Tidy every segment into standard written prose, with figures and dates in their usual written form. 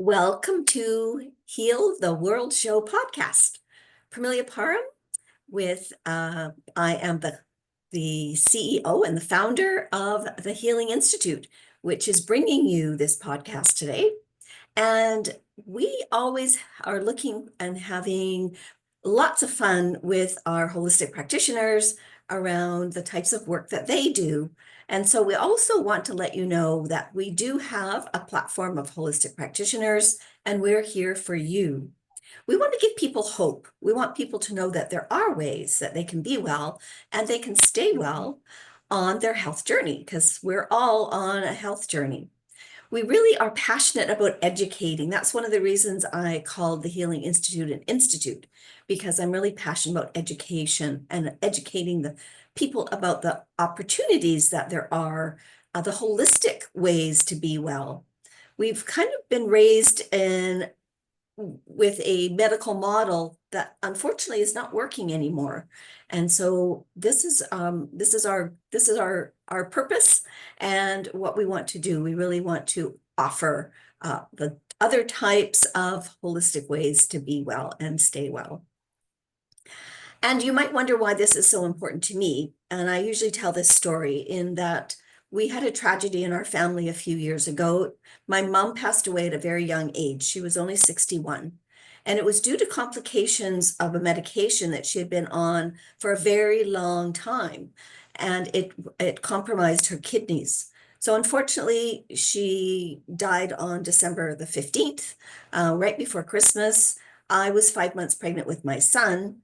Welcome to Heal the World Show podcast. Pramelia Param I am the CEO and the founder of the Healing Institute, which is bringing you this podcast today. And we always are looking and having lots of fun with our holistic practitioners around the types of work that they do. And so we also want to let you know that we do have a platform of holistic practitioners, and we're here for you. We want to give people hope. We want people to know that there are ways that they can be well and they can stay well on their health journey, because we're all on a health journey. We really are passionate about educating. That's one of the reasons I called the Healing Institute an institute, because I'm really passionate about education and educating the people about the opportunities that there are, the holistic ways to be well. We've kind of been raised with a medical model that unfortunately is not working anymore. And so this is our purpose and what we want to do. We really want to offer the other types of holistic ways to be well and stay well. And you might wonder why this is so important to me. And I usually tell this story in that we had a tragedy in our family a few years ago. My mom passed away at a very young age. She was only 61. And it was due to complications of a medication that she had been on for a very long time. And it compromised her kidneys. So unfortunately, she died on December the 15th, right before Christmas. I was 5 months pregnant with my son.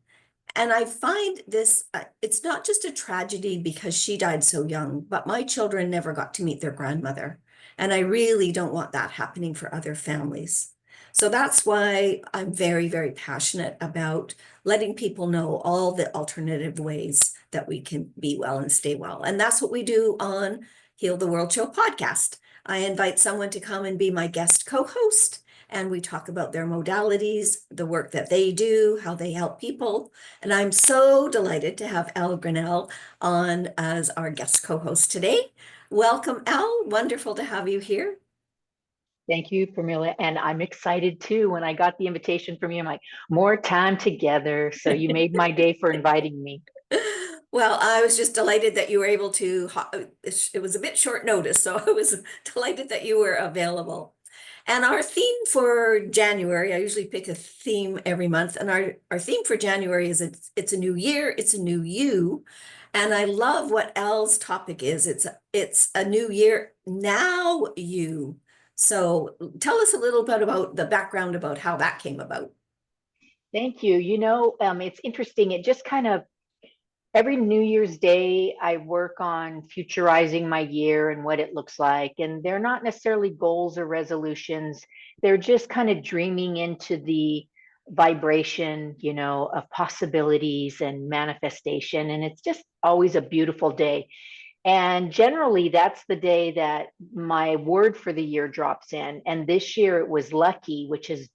And I find this, it's not just a tragedy because she died so young, but my children never got to meet their grandmother. And I really don't want that happening for other families. So that's why I'm very, very passionate about letting people know all the alternative ways that we can be well and stay well. And that's what we do on Heal the World Show podcast. I invite someone to come and be my guest co-host, and we talk about their modalities, the work that they do, how they help people. And I'm so delighted to have Elle Grinnell on as our guest co-host today. Welcome, Elle. Wonderful to have you here. Thank you, Pramelia. And I'm excited too. When I got the invitation from you, I'm like, more time together. So you made my day for inviting me. Well, I was just delighted that you were able to, it was a bit short notice, so I was delighted that you were available. And our theme for January, I usually pick a theme every month, and our theme for January is it's a new year, it's a new you. And I love what Elle's topic is. It's a new year, now you. So tell us a little bit about the background about how that came about. Thank you. It's interesting. It just kind of every New Year's Day, I work on futurizing my year and what it looks like. And they're not necessarily goals or resolutions. They're just kind of dreaming into the vibration, of possibilities and manifestation. And it's just always a beautiful day. And generally, that's the day that my word for the year drops in. And this year it was lucky, which is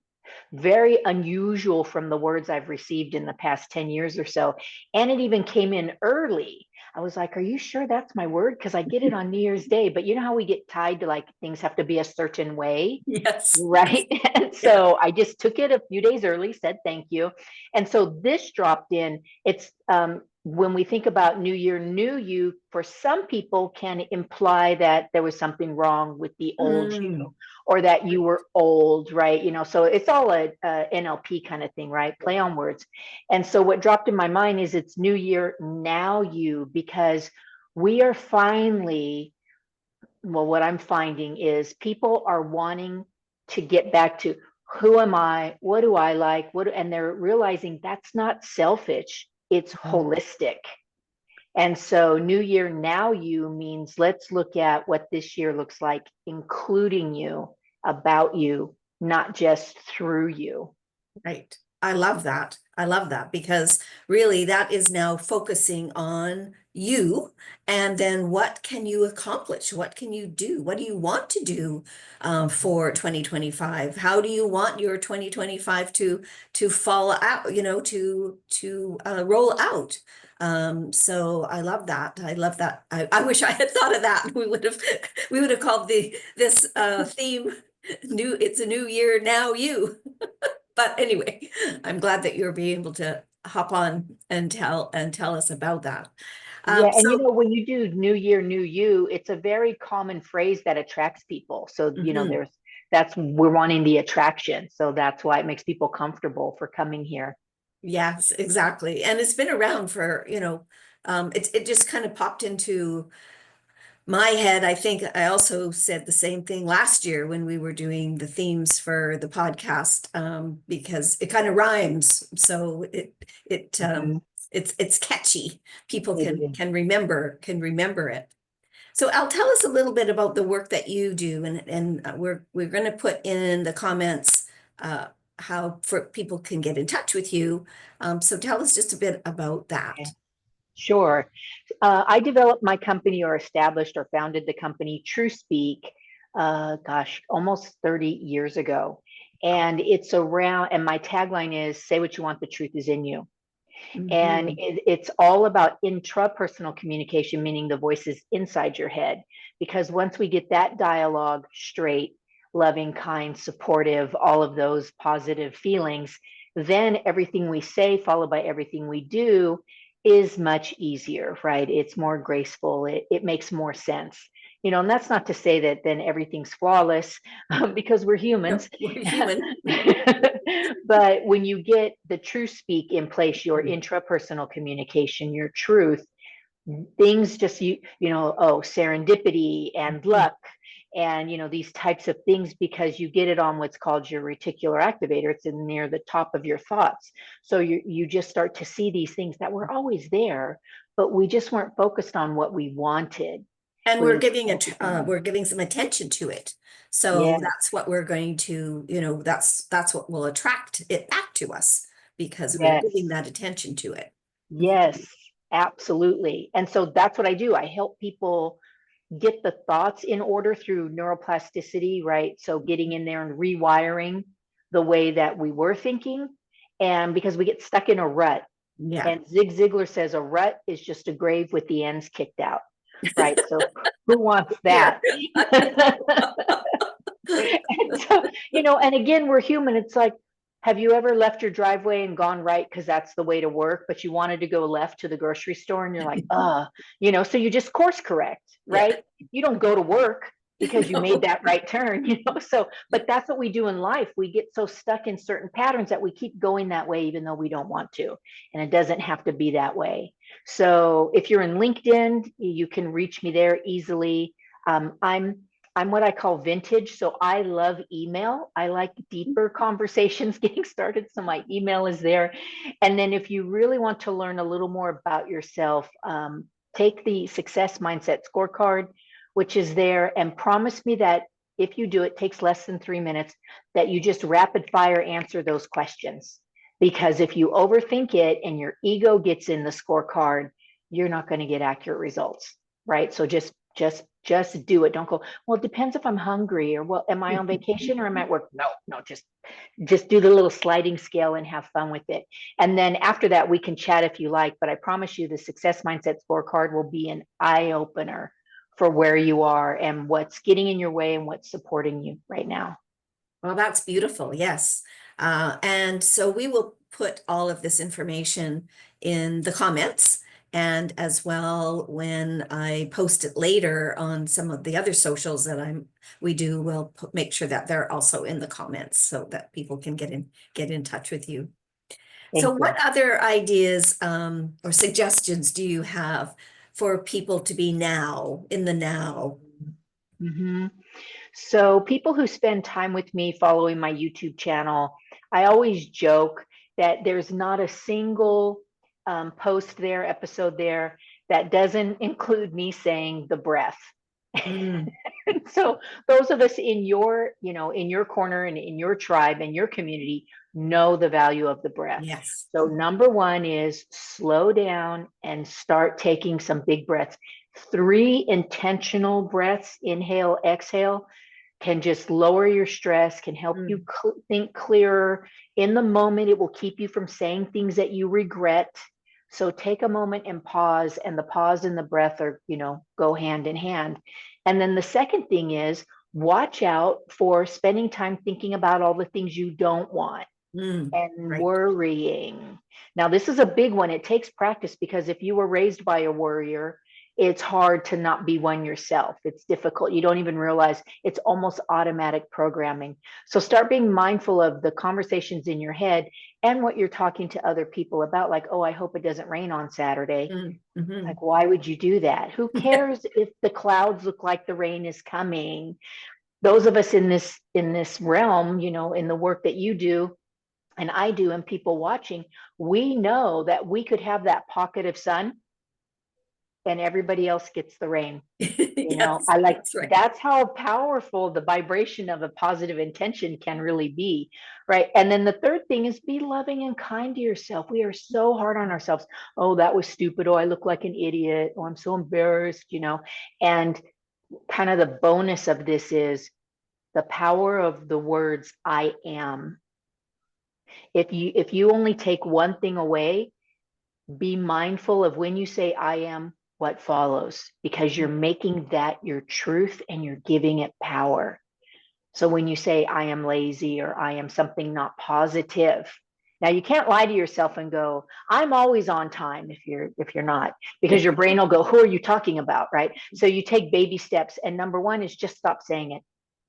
very unusual from the words I've received in the past 10 years or so. And it even came in early. I was like, are you sure that's my word? Because I get it on New Year's Day. But you know how we get tied to like things have to be a certain way? Yes, yes. Right. And Yeah. so I just took it a few days early, said thank you. And so this dropped in. It's when we think about New Year, new you, for some people can imply that there was something wrong with the old Mm, you or that you right. were old, right? So it's all a NLP kind of thing, right? Play on words. And so what dropped in my mind is it's New Year, now you, because we are finally, well, what I'm finding is people are wanting to get back to who am I? What do I like? And they're realizing that's not selfish, it's Mm. holistic. And so, New Year, now you means let's look at what this year looks like, including you, about you, not just through you. Right. I love that. I love that because really that is now focusing on you, and then what can you accomplish? What can you do? What do you want to do for 2025? How do you want your 2025 to fall out, to roll out? So I love that. I love that. I wish I had thought of that. We would have called this theme It's a new year now, you. But anyway, I'm glad that you're being able to hop on and tell us about that. Yeah, and So when you do New Year, New You, it's a very common phrase that attracts people. So, mhm. that's we're wanting the attraction. So that's why it makes people comfortable for coming here. Yes, exactly. And it's been around for, it just kind of popped into my head. I think I also said the same thing last year when we were doing the themes for the podcast, because it kind of rhymes. So Mhm. it's catchy. People It is. can remember it. So Al, tell us a little bit about the work that you do, and we're going to put in the comments uh, how for people can get in touch with you. So tell us just a bit about Okay. that. Sure. I developed my company or established or founded the company TrueSpeak, gosh, almost 30 years ago. And it's around, and my tagline is say what you want, the truth is in you. And Mhm. it's all about intrapersonal communication, meaning the voices inside your head. Because once we get that dialogue straight, loving, kind, supportive, all of those positive feelings, then everything we say, followed by everything we do, is much easier, right? It's more graceful, it makes more sense. And that's not to say that then everything's flawless, because we're No, humans. we're human. But when you get the true speak in place, your intrapersonal communication, your truth, things just oh, serendipity and luck and these types of things, because you get it on what's called your reticular activator. It's in near the top of your thoughts. So you just start to see these things that were always there, but we just weren't focused on what we wanted. And We we're were giving it, focusing on, we're giving some attention to it. So yeah, that's what we're going to, that's what will attract it back to us because we're giving yes. that attention to it. Yes, absolutely. And so that's what I do. I help people get the thoughts in order through neuroplasticity, right? So getting in there and rewiring the way that we were thinking. And because we get stuck in a rut, Yeah. and Zig Ziglar says a rut is just a grave with the ends kicked out, right? So who wants Here. that? And so, and again, we're human. It's like, have you ever left your driveway and gone right because that's the way to work, but you wanted to go left to the grocery store and you're like, so you just course correct, Yeah. right? You don't go to work because you made No. that right turn, So, but that's what we do in life. We get so stuck in certain patterns that we keep going that way, even though we don't want to. And it doesn't have to be that way. So if you're in LinkedIn, you can reach me there easily. I'm what I call vintage. So I love email. I like deeper conversations getting started. So my email is there. And then if you really want to learn a little more about yourself, take the Success Mindset Scorecard, which is there, and promise me that if you do, it takes less than 3 minutes, that you just rapid fire answer those questions. Because if you overthink it and your ego gets in the scorecard, you're not going to get accurate results, right? So just do it. Don't go, well, it depends if I'm hungry, or, well, am I on vacation or am I at work? No, no, just do the little sliding scale and have fun with it. And then after that, we can chat if you like, but I promise you the Success Mindset Scorecard will be an eye opener for where you are and what's getting in your way and what's supporting you right now. Well, that's beautiful. Yes. And so we will put all of this information in the comments and as well when I post it later on some of the other socials that we do, we'll make sure that they're also in the comments so that people can get in touch with you. So Thank what you. other ideas or suggestions do you have for people to be now, in the now? Mm-hmm. So, people who spend time with me following my YouTube channel, I always joke that there's not a single post there, episode there, that doesn't include me saying the breath. Mm, So those of us in your corner and in your tribe and your community know the value of the breath. yes. So number one is slow down and start taking some big breaths. 3 intentional breaths, inhale, exhale, can just lower your stress, can help you Mm, think clearer. In the moment, it will keep you from saying things that you regret. So take a moment and pause, and the pause and the breath are, go hand in hand. And then the second thing is watch out for spending time thinking about all the things you don't want and right. worrying. Now, this is a big one. It takes practice because if you were raised by a worrier, it's hard to not be one yourself. It's difficult. You don't even realize it's almost automatic programming. So start being mindful of the conversations in your head and what you're talking to other people about, like, oh, I hope it doesn't rain on Saturday. Mm-hmm. Like, why would you do that? Who cares if the clouds look like the rain is coming? Those of us in this realm, in the work that you do and I do, and people watching, we know that we could have that pocket of sun and everybody else gets the rain. Yes, I like, that's right. that's how powerful the vibration of a positive intention can really be, right? And then the third thing is be loving and kind to yourself. We are so hard on ourselves. Oh, that was stupid. Oh, I look like an idiot. Oh, I'm so embarrassed. And kind of the bonus of this is the power of the words I am. If you only take one thing away, be mindful of when you say I am, what follows, because you're making that your truth and you're giving it power. So when you say I am lazy or I am something not positive, now you can't lie to yourself and go, I'm always on time if you're not, because your brain will go, who are you talking about? Right. So you take baby steps. And number one is just stop saying it.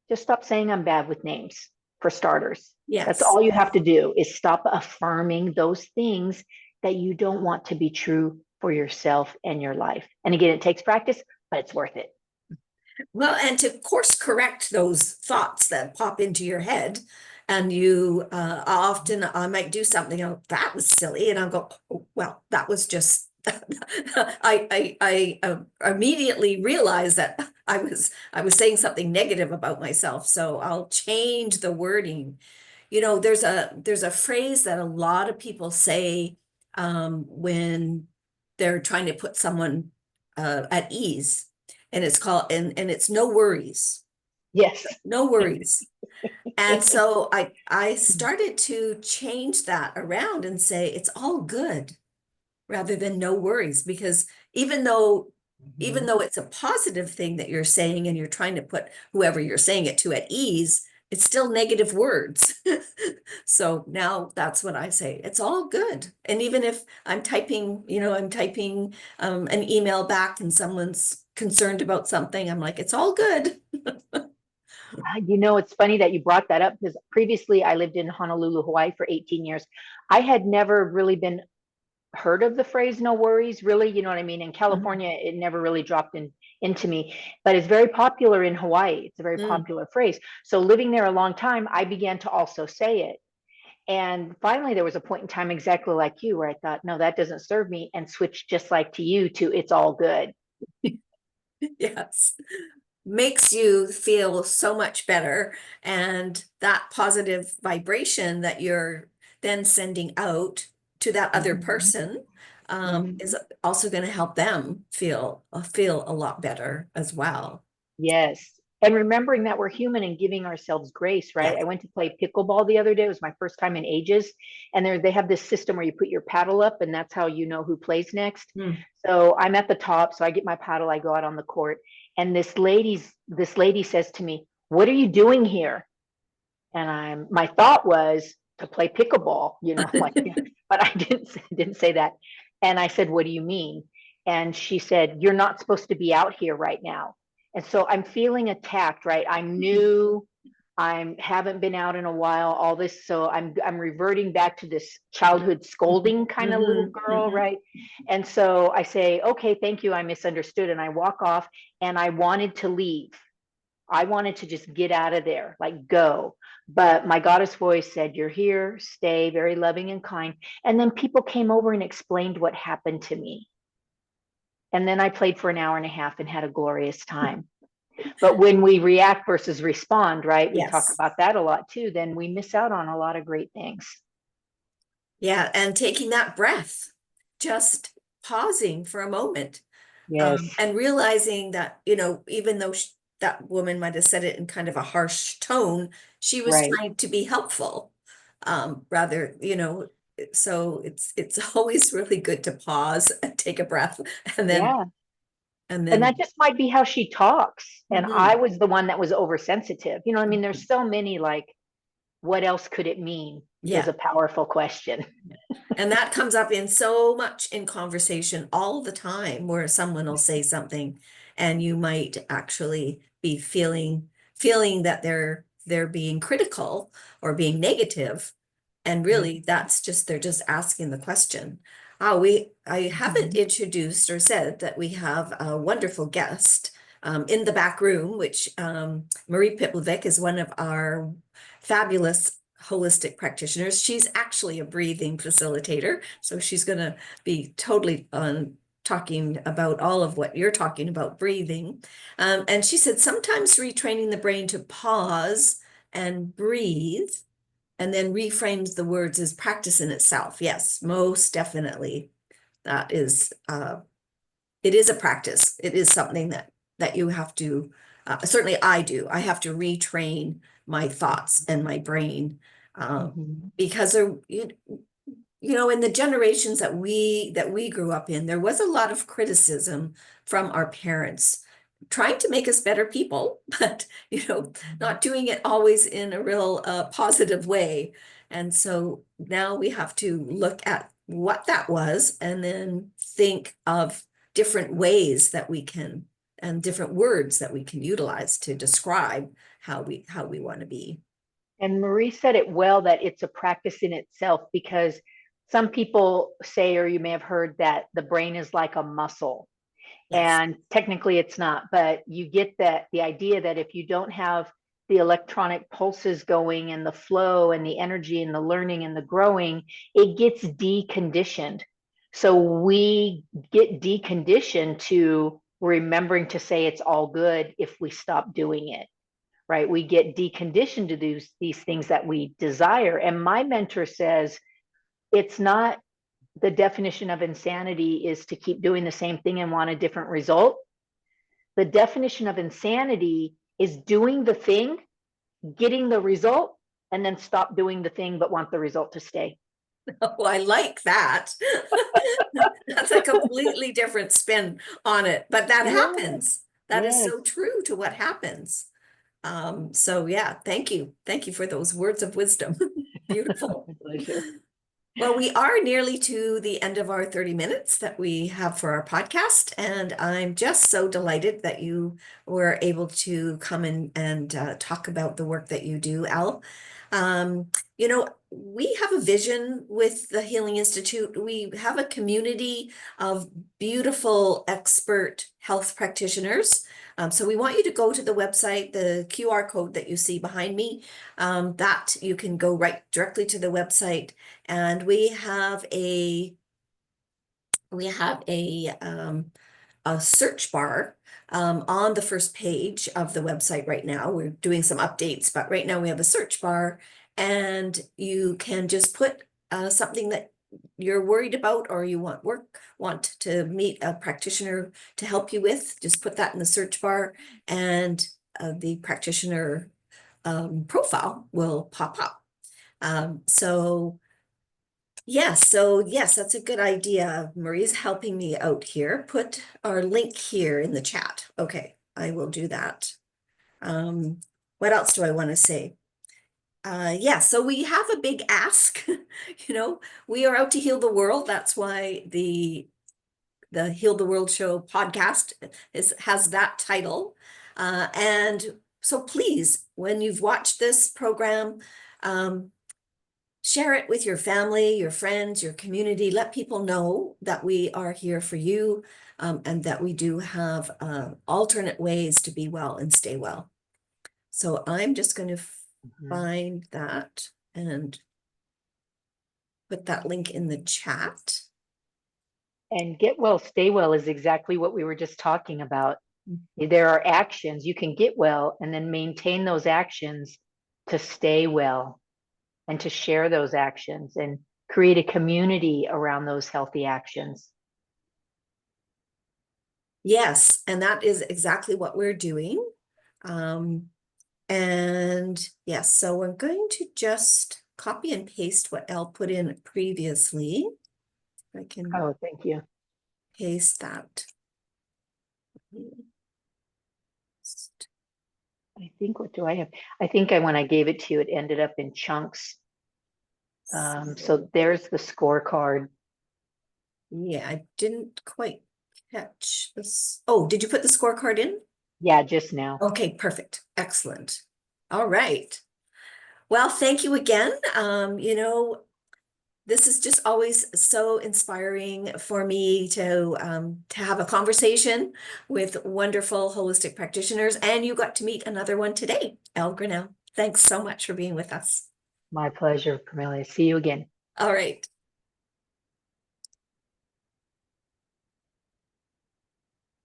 Just stop saying I'm bad with names, for starters. That's Yes. all you have to do, is stop affirming those things that you don't want to be true for yourself and your life. And again, it takes practice, but it's worth it. Well, and to course correct those thoughts that pop into your head, and you often I might do something, oh, that was silly, and I'll go, oh, well, that was just I immediately realized that I was saying something negative about myself, so I'll change the wording. There's a phrase that a lot of people say when they're trying to put someone at ease, and it's no worries, Yes. no worries. And so I started to change that around and say it's all good rather than no worries, because even though even Mhm. though it's a positive thing that you're saying and you're trying to put whoever you're saying it to at ease, it's still negative words. So now that's what I say. It's all good. And even if I'm typing an email back and someone's concerned about something, I'm like, it's all good. It's funny that you brought that up because previously I lived in Honolulu, Hawaii for 18 years. I had never really been heard of the phrase no worries, really, you know what I mean? In Mhm. California, it never really dropped into me, but it's very popular in Hawaii. It's a very Mm. popular phrase. So living there a long time, I began to also say it. And finally, there was a point in time exactly like you where I thought, no, that doesn't serve me, and switched just like to you to it's all good. Yes. Makes you feel so much better. And that positive vibration that you're then sending out to that other Mhm. person is Mhm. also going to help them feel a lot better as well. Yes. And remembering that we're human and giving ourselves grace, right? Yes. I went to play pickleball the other day. It was my first time in ages. And they have this system where you put your paddle up and that's how you know who plays next. Mm. So I'm at the top. So I get my paddle, I go out on the court. And this lady says to me, "What are you doing here?" And my thought was to play pickleball, like, but I didn't say that. And I said, "What do you mean?" And she said, "You're not supposed to be out here right now." And so I'm feeling attacked, right? I'm new. I haven't been out in a while, all this. So I'm reverting back to this childhood scolding kind of little Mhm, girl, mhm. right? And so I say, "Okay, thank you. I misunderstood." And I walk off and I wanted to leave. I wanted to just get out of there, like go. But my goddess voice said, "You're here, stay," very loving and kind. And then people came over and explained what happened to me. And then I played for an hour and a half and had a glorious time. But when we react versus respond, right? We talk Yes. about that a lot too, then we miss out on a lot of great things. Yeah, and taking that breath, just pausing for a moment, Yes, and realizing that, even though that woman might have said it in kind of a harsh tone, she was right. trying to be helpful. Rather, so it's always really good to pause and take a breath and then Yeah. And And then, that just might be how she talks. And I Mhm. was the one that was oversensitive. You know what I mean? There's so many like, what else could it mean? Is Yeah. a powerful question. And that comes up in so much in conversation all the time where someone will say something and you might actually be feeling that they're being critical or being negative. And really that's just they're just asking the question. I haven't introduced or said that we have a wonderful guest in the back room, which Marie Piplovic is one of our fabulous holistic practitioners. She's actually a breathing facilitator, so she's going to be totally talking about all of what you're talking about, breathing. And she said sometimes retraining the brain to pause and breathe and then reframes the words as practice in itself. Yes, most definitely. That is, it is a practice. It is something that you have to, certainly I do. I have to retrain my thoughts and my brain because in the generations that we grew up in, there was a lot of criticism from our parents trying to make us better people, but not doing it always in a real positive way. And so now we have to look at what that was and then think of different ways that we can and different words that we can utilize to describe how we want to be. And Marie said it well that it's a practice in itself because some people say, or you may have heard that the brain is like a muscle. Yes. And technically it's not, but you get that the idea that if you don't have the electronic pulses going and the flow and the energy and the learning and the growing, it gets deconditioned. So we get deconditioned to remembering to say it's all good if we stop doing it, right? We get deconditioned to do these things that we desire. And my mentor says it's not, the definition of insanity is to keep doing the same thing and want a different result. The definition of insanity is doing the thing, getting the result, and then stop doing the thing but want the result to stay. Oh, I like that. That's a completely different spin on it, but that Yeah. happens. That is Yes. so true to what happens. So yeah, thank you. Thank you for those words of wisdom. Beautiful. My pleasure. Well, we are nearly to the end of our 30 minutes that we have for our podcast, and I'm just so delighted that you were able to come in and talk about the work that you do, Al. Um, we have a vision with the Healing Institute. We have a community of beautiful expert health practitioners. So we want you to go to the website, the QR code that you see behind me, that you can go right directly to the website. And we have a search bar on the first page of the website right now. We're doing some updates, but right now we have a search bar, and you can just put something that you're worried about or you want to meet a practitioner to help you with. Just put that in the search bar, and the practitioner profile will pop up. So yes, that's a good idea. Marie's helping me out here. Put our link here in the chat. Okay, I will do that. What else do I want to say? Yeah, so we have a big ask. We are out to heal the world. That's why the Heal the World Show podcast has that title. And so please, when you've watched this program, share it with your family, your friends, your community. Let people know that we are here for you, and that we do have alternate ways to be well and stay well. So I'm just going to find that and put that link in the chat. And get well, stay well is exactly what we were just talking about. There are actions you can get well and then maintain those actions to stay well and to share those actions and create a community around those healthy actions. Yes, and that is exactly what we're doing. And yes, so we're going to just copy and paste what Elle put in previously. I can Oh, thank you. paste that. I think, what do I have? I think when I gave it to you, it ended up in chunks. So there's the scorecard. Yeah, I didn't quite catch this. Oh, did you put the scorecard in? Yeah, just now. Okay, perfect. Excellent. All right. Well, thank you again. This is just always so inspiring for me to have a conversation with wonderful holistic practitioners, and you got to meet another one today, Elle Grinnell. Thanks so much for being with us. My pleasure, Camilla. See you again. All right.